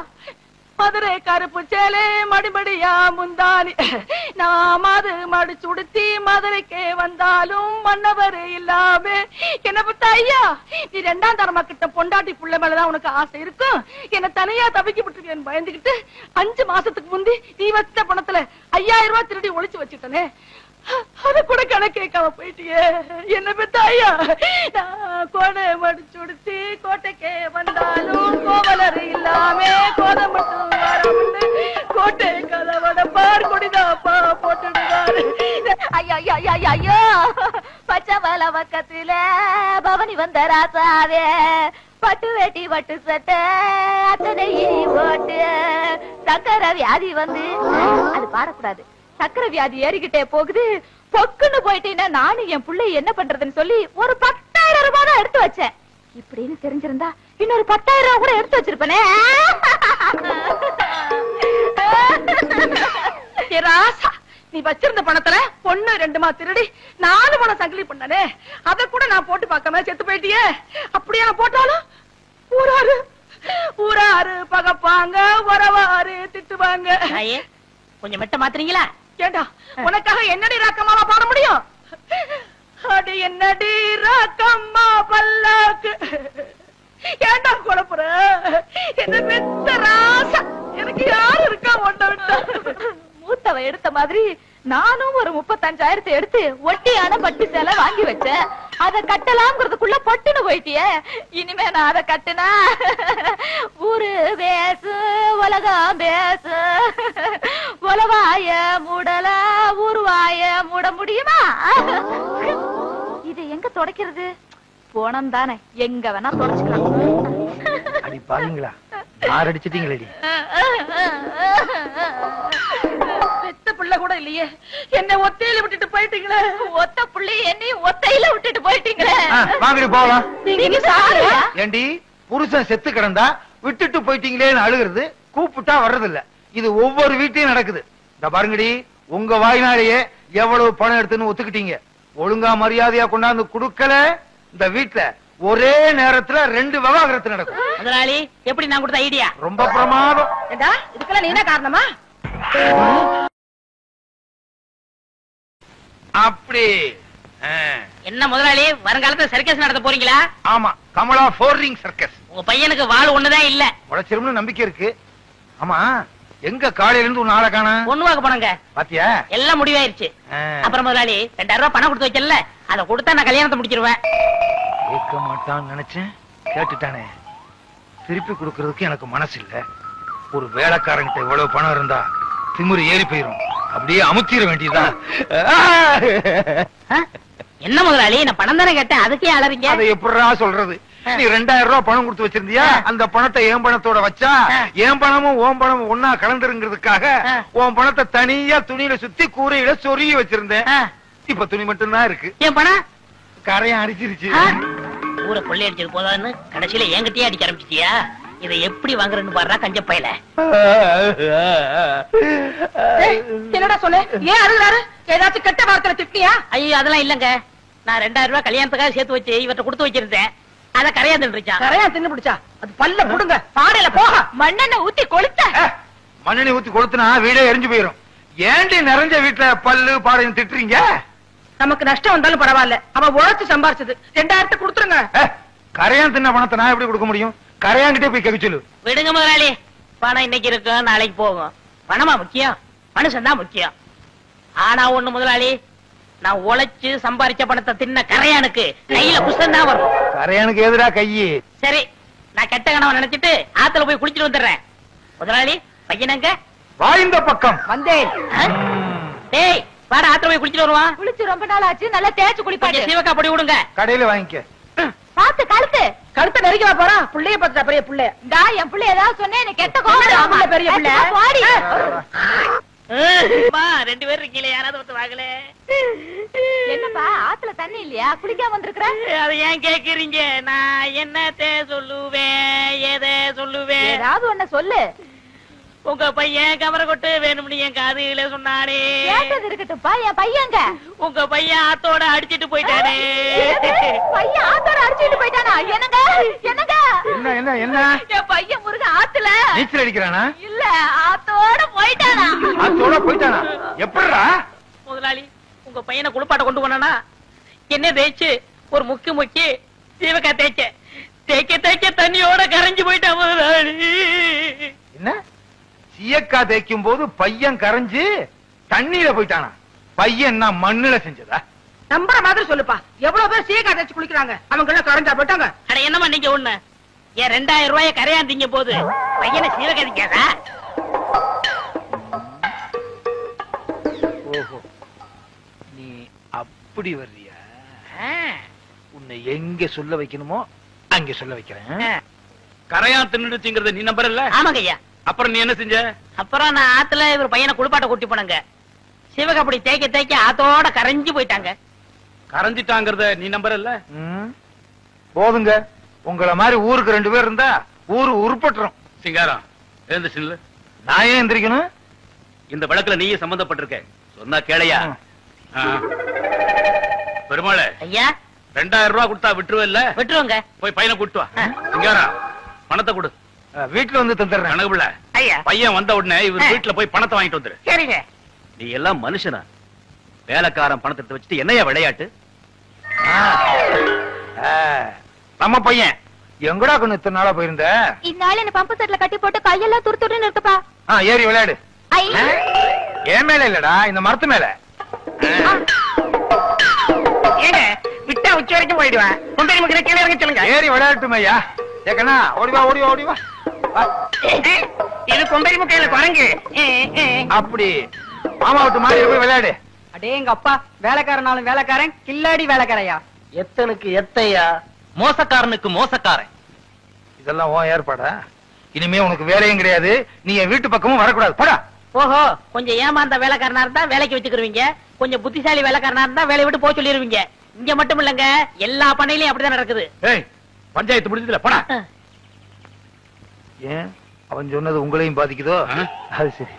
மதுரை கருப்பு சேலே மடிமடியா முந்தானி, நான் மடி சுடுத்தி மதுரைக்கே வந்தாலும் மன்னவர் இல்லாம. என்ன பார்த்தா ஐயா, நீ 2ஆம் தரமா கிட்ட பொண்டாட்டி புள்ள மேலதான் உனக்கு ஆசை இருக்கும். என்ன தனியா தவிக்க விட்டுருக்கேன்னு பயந்துகிட்டு 5 மாசத்துக்கு முந்தி நீ வச்ச பணத்துல 5000 ரூபாய் திருடி ஒளிச்சு வச்சுட்டனே. அத கூட கணக்கேக்காம போயிட்டியே. என்ன பெத்தாயா? நான் கோடை மடிச்சுடுத்தி கோட்டைக்கே வந்தாலும் கோவலர் இல்லாம கோதை மட்டும் வராமண்டு கோட்டை கதவட பார் கொடிதாப்பா போட்டுடுவாரு. ஐயோ ஐயோ ஐயோ ஐயோ, பச்சை வல பக்கத்துல பவனி வந்த ராசாவே, பட்டு வேட்டி பட்டு சட்டை அத்தனை போட்டு சக்கரை வியாதி வந்து, அது பாடக்கூடாது, சக்கரை வியாதி ஏறிக்கிட்டே போகுது, பொக்குன்னு போயிட்டீங்கன்னா நானும் என் பிள்ளை என்ன பண்றதுன்னு சொல்லி ஒரு 10,000 ரூபாய் தான் எடுத்து வச்சேன். இப்படின்னு தெரிஞ்சிருந்தா இன்னொரு 10,000 ரூபாய் கூட எடுத்து வச்சிருப்பனே. ராசா, நீ வச்சிருந்த பணத்துல 1 2 திருடி 4 பணம் சங்கிலி பண்ணனே, அத கூட நான் போட்டு பார்க்காம செத்து போயிட்டியே. அப்படியே நான் போட்டாலும் ஊராரு ஊராரு பகப்பாங்க, உறவாரு திட்டுவாங்க. கொஞ்சம் மெட்ட மாத்துறீங்களா? ஏண்டா, உனக்காக என்னடி ராக்கம்மாவா பாட முடியும்? அடி என்னடி ராக்கம்மா பல்லாக்கு, ஏண்டா குழப்புற? என்ன பெத்த ராசா, எனக்கு யாரு இருக்கா ஒண்ணு விட்டா? மூத்தவ எடுத்த மாதிரி நானும் ஒரு 35,000 எடுத்து ஒட்டியான பட்டு சேலை வாங்கி வச்சேன். அத கட்டலாம்ங்கிறதுக்குள்ள பட்டுன்னு போயிட்டியே. இனிமே நான் அத கட்டுனா ஊரு பேசு உலகம் பேசு, உலவாய மூடல ஊருவாய மூட முடியுமா? இது எங்க தொடக்கிறது? போனம் தானே, எங்க வேணா தொடச்சுக்கலாம். அடி பாருங்களா, யார் அடிச்சிட்டீங்களடி? பெத்த பிள்ளை கூட இல்லையே, என்ன ஒத்தையில விட்டுட்டு போயிட்டீங்களே. ஒத்த பிள்ளை என்னையும் ஒத்தையில விட்டுட்டு போயிட்டீங்களே. வாங்கடி போகலாம். நீங்க சாரியா? ஏண்டி, புருஷன் செத்து கிடந்தா விட்டுட்டு போயிட்டீங்களேன்னு அழுகிறது, கூப்பிட்டா வர்றது இல்ல. இது ஒவ்வொரு வீட்லயும் நடக்குது. இந்த பாருங்கடி, உங்க வாய்னாலேயே எவ்வளவு பணம் எடுத்துன்னு ஒத்துக்கிட்டீங்க. ஒழுங்கா மரியாதையா கொண்டாந்து குடுக்கல, இந்த வீட்டுல ஒரே நேரத்துல 2 விவாகரத்து நடக்கும். முதலாளி, எப்படி நான் கொடுத்த ஐடியா? ரொம்ப பிரமாதம். ஏண்டா, இதுக்கெல்லாம் நீ என்ன காரணமா? அப்படி என்ன முதலாளி, வருங்காலத்துல சர்க்கஸ் நடத்த போறீங்களா? ஆமா, கமலா 4 ரிங் சர்க்கஸ். உங்க பையனுக்கு வாள் ஒண்ணுதான் இல்ல, உழைச்சிரும்னு நம்பிக்கை இருக்கு. ஆமா, எங்க காலையில இருந்து உன் ஆளை காணா? பொண்ணு வாங்க போனங்க. பாத்தியா, எல்லாம் முடிவாயிருச்சு. அப்புறம் முதலாளி 2000 ரூபாய் பணம் கொடுத்து வைக்கல, அதை கொடுத்தா நான் கல்யாணத்தை முடிச்சிருவேன். கேட்க மாட்டான்னு நினைச்சேன், கேட்டுட்டானே. திருப்பி கொடுக்கறதுக்கு எனக்கு மனசு இல்ல. ஒரு வேலைக்காரங்கிட்ட இவ்வளவு பணம் இருந்தா திமிரு ஏறி போயிரும், அப்படியே அமுத்திர வேண்டியதா. என்ன முதலாளி, நான் பணம் தானே கேட்டேன், அதுக்கே அலறீங்க? அதை எப்படிடா சொல்றது? நீ 2000 ரூபாய் பணம் கொடுத்து வச்சிருந்தியா, அந்த பணத்தை என் பணத்தோட வச்சா என் பணமும் ஓம் பணமும் ஒன்னா கலந்துருங்கிறதுக்காக உன் பணத்தை தனியா துணியில சுத்தி கூரையில சொருகி வச்சிருந்தேன். இப்ப துணி மட்டும் தான் இருக்கு. என் பணம் கரையும் அடிச்சிருச்சு. ஊரை கொள்ளை அடிச்சது போதான்னு கடைசியில என்கிட்டயே அடிக்க ஆரம்பிச்சிட்டியா? இதை எப்படி வாங்குறேன்னு பாடுறா கஞ்ச பையல. என்னடா சொல்லு, ஏன் அழுகுறாரு? ஏதாச்சும் கெட்ட வார்த்தை திட்டியா? ஐயோ அதெல்லாம் இல்லங்க, நான் 2000 ரூபாய் கல்யாணத்துக்காக சேர்த்து வச்சு இவர்கிட்ட கொடுத்து வச்சிருந்தேன். அத கரையா தின்றுச்சான். கரையா தின்னு பிடிச்சா? அது பல்ல புடுங்க, பாடையில போக மண்ணெண்ண ஊத்தி கொளுத்த. மண்ணெண்ணெய் ஊத்தி கொளுத்துனா வீடே எரிஞ்சு போயிரும். ஏண்டி நிறைஞ்ச வீட்டுல பல்லு பாடையும் திட்டுறீங்க? நமக்கு நஷ்டம் வந்தாலும் பரவாயில்ல, அவன் உழைச்சு சம்பாரிச்சது. 2000 கொடுத்துருங்க. கரையான் தின்ன பணத்தை நான் எப்படி கொடுக்க முடியும்? கரையான்கிட்டே போய் கேட்க சொல்லு. விடுங்க முதலாளி, பணம் இன்னைக்கு இருக்கும் நாளைக்கு போகும். பணமா முக்கியம், மனுஷன் தான் முக்கியம். ஆனா ஒண்ணு முதலாளி, நான் உழைச்சு சம்பாரிச்ச பணத்தை தின்ன கரையானுக்கு கையில புஷ்டம் தான் வரும். கரையானுக்கு எதிரா கையி? சரி, நான் கெட்ட கனவை நினைச்சிட்டு ஆத்துல போய் குளிச்சுட்டு வந்துடுறேன். முதலாளி, பையனங்க வாய்ந்த பக்கம் வந்தேன். டேய் வாடா, ஆத்துல போய் குளிச்சுட்டு வருவான். குளிச்சு ரொம்ப நாள் ஆச்சு, நல்லா தேய்ச்சு குளிப்பாட்டு. சீவக்கா பொடி விடுங்க. கடையில வாங்கிக்க. பாத்து கழுத்தை நெருக்கி வா போறான். புள்ளைய பார்த்தா பெரிய புள்ள. என் புள்ள ஏதாவது சொன்னேன், எனக்கு கெட்ட கோவம். பெரிய புள்ள பாடி. 2 பேர் இருக்கீங்களே, யாராவது ஒருத்தர் வாங்கல. என்னப்பா ஆத்துல தண்ணி இல்லையா? குளிக்காம வந்திருக்கிற? அதை ஏன் கேக்குறீங்க? நான் என்னத்தை சொல்லுவேன், எதை சொல்லுவேன்? ஏதாவது ஒண்ணு சொல்லு. உங்க பையன் கமரை கொட்டு வேணும்னு என் காதுல சொன்னானே. கேட்டது இருக்கட்டும்ப்பா, என் பையங்க. உங்க பையன் ஆத்தோட அடிச்சிட்டு போயிட்டானே. பையன் ஆத்தோட அடிச்சிட்டு போயிட்டானா? என்னங்க என்னங்க? என்ன என்ன என்ன? என் பையன் முருகன் ஆத்துல நீச்சல் அடிக்கிறானா? இல்ல, ஆத்தோட போயிட்டானா. ஆத்தோட போயிட்டானா? எப்படிடா? முதலாளி, உங்க பையனை குளிப்பாட்ட கொண்டு போனா என்ன தேய்ச்சு ஒரு முக்கி சீவக்கா தேய்க்க தண்ணியோட கரைஞ்சு போயிட்டான் முதலாளி. என்ன? சீயக்கா தேய்க்கும் போது பையன் கரைஞ்சு தண்ணீர போயிட்டானா? பையன் நான் மண்ணுல செஞ்சதா? நம்புற மாதிரி சொல்லுப்பா. எவ்வளவு பேர் சீக்கிரம் தேய்ச்சி குளிக்கிறாங்க, அவங்க எல்லாம் கரைஞ்சா போட்டாங்க. அட என்னமா நீங்க ஒண்ணு ஏன் 2000 ரூபாய கரையாந்தீங்க போது பையனை சீரகதிக்காதா? ஓஹோ, நீ அப்படி வர்றியா? உன்னை எங்க சொல்ல வைக்கணுமோ அங்க சொல்ல வைக்கிறேன். கரையா தின்னுடுச்சுங்கறத நீ நம்பறல்ல? ஆமாங்க ஐயா. அப்புறம் நீ என்ன செஞ்ச? அப்புறம் நான் ஆத்துல இவர் பையனை குளிப்பாட்ட கூட்டி போனங்க. சிவக அப்படி தேய்க்க தேய்க்க ஆத்தோட கரைஞ்சு போயிட்டாங்க. கரைஞ்சிட்டாங்கறத நீ நம்பறல்ல? போதுங்க, உங்களை மாதிரி ஊருக்கு 2 பேர் இருந்தா ஊரு உருப்பட்டுரும். சிங்காரம் எழுந்துச்சு. நான் ஏன் எந்திரிக்கணும்? இந்த வழக்குல நீயே சம்பந்தப்பட்டிருக்க, சொன்னா கேளையா? பெருமாளே, ஐயா 2000 ரூபாய் கொடுத்தா விட்டுருவல்ல? விட்டுருவோங்க. போய் பையனை கூட்டு வா. சிங்காரம் பணத்தை கொடு. வீட்டுல வந்து தந்துடுறேன். கணக்கு பிள்ளை, ஐயா பையன் வந்த உடனே இவர் வீட்டுல போய் பணத்தை வாங்கிட்டு வந்துரு. சரிங்க. நீ எல்லாம் மனுஷனா? வேலைக்காரன் பணத்தை எடுத்து வச்சுட்டு என்னையா விளையாட்டு? நம்ம பையன் எங்கடா கொண்டு இத்தனை நாளா போயிருந்த? இந்நாள் என்ன பம்பு செட்ல கட்டி போட்டு கையெல்லாம் துருத்துருன்னு இருக்குப்பா. ஏறி விளையாடு. ஐ என் மேல இல்லடா, இந்த மரத்து மேல. ஏங்க விட்டா உச்சி வரைக்கும் போயிடுவேன். கொம்பேரி முக்கிற கீழே இறங்க சொல்லுங்க. ஏறி விளையாட்டுமே ஐயா. ஏக்கண்ணா ஓடிவா ஓடிவா ஓடிவா. இது கொம்பேரி முக்கையில குரங்கு. அப்படி மாமா விட்டு மாதிரி போய் விளையாடு. அடே எங்க அப்பா, வேலைக்காரனாலும் வேலைக்காரன், கில்லாடி வேலைக்காரையா. எத்தனுக்கு எத்தையா, மோசக்காரனுக்கு மோசக்காரன். இதெல்லாம் உன் ஏற்பாடா? இனிமே உனக்கு வேலையும் கிடையாது, நீ என் வீட்டு பக்கமும் வரக்கூடாது. போடா. ஓஹோ, கொஞ்சம் ஏமாந்த வேலைக்காரனா இருந்தா வேலைக்கு வச்சுக்கிருவீங்க, கொஞ்சம் புத்திசாலி வேலைக்காரனா இருந்தா வேலையை விட்டு போக சொல்லிருவீங்க. இங்க மட்டும் இல்லங்க, எல்லா பண்ணையிலயும் அப்படிதான் நடக்குது. ஏய், பஞ்சாயத்து முடிஞ்சதுல போடா. ஏன் அவன் சொன்னது உங்களையும் பாதிக்குதோ? அது சரி.